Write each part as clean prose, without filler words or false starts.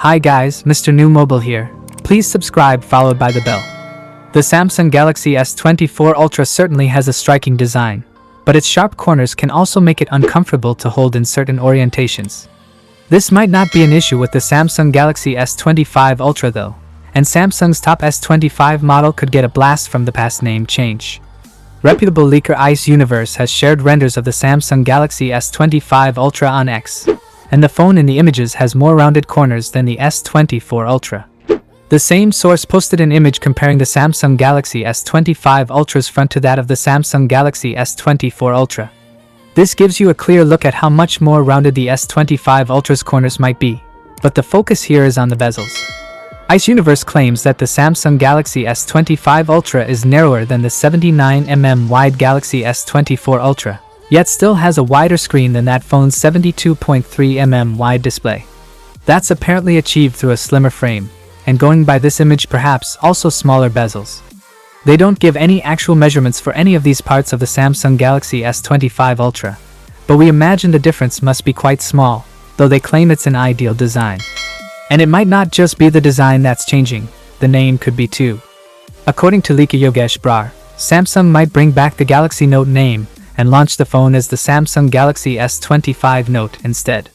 Hi guys, Mrnewmobile here. Please subscribe followed by the bell. The Samsung Galaxy S24 Ultra certainly has a striking design, but its sharp corners can also make it uncomfortable to hold in certain orientations. This might not be an issue with the Samsung Galaxy S25 Ultra though, and Samsung's top S25 model could get a blast from the past name change. Reputable leaker Ice Universe has shared renders of the Samsung Galaxy S25 Ultra on X, and the phone in the images has more rounded corners than the S24 Ultra. The same source posted an image comparing the Samsung Galaxy S25 Ultra's front to that of the Samsung Galaxy S24 Ultra. This gives you a clear look at how much more rounded the S25 Ultra's corners might be, but the focus here is on the bezels. Ice Universe claims that the Samsung Galaxy S25 Ultra is narrower than the 79mm wide Galaxy S24 Ultra, yet still has a wider screen than that phone's 72.3mm wide display. That's apparently achieved through a slimmer frame, and going by this image perhaps also smaller bezels. They don't give any actual measurements for any of these parts of the Samsung Galaxy S25 Ultra, but we imagine the difference must be quite small, though they claim it's an ideal design. And it might not just be the design that's changing, the name could be too. According to leaker Yogesh Brar, Samsung might bring back the Galaxy Note name and launch the phone as the Samsung Galaxy S25 Note instead.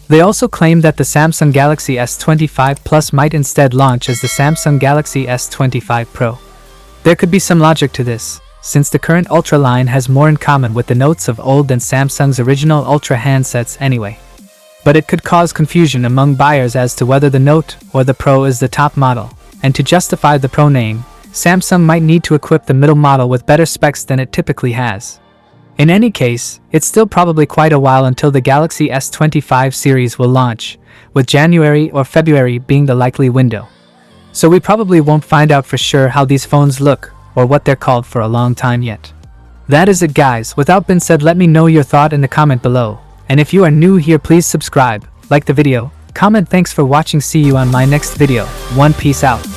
They also claim that the Samsung Galaxy S25 Plus might instead launch as the Samsung Galaxy S25 Pro. There could be some logic to this, since the current Ultra line has more in common with the Notes of old than Samsung's original Ultra handsets anyway. But it could cause confusion among buyers as to whether the Note or the Pro is the top model, and to justify the Pro name, Samsung might need to equip the middle model with better specs than it typically has. In any case, it's still probably quite a while until the Galaxy S25 series will launch, with January or February being the likely window. So we probably won't find out for sure how these phones look, or what they're called for a long time yet. That is it guys, without being said, let me know your thought in the comment below. And if you are new here, please subscribe, like the video, comment. Thanks for watching. See you on my next video. Peace out.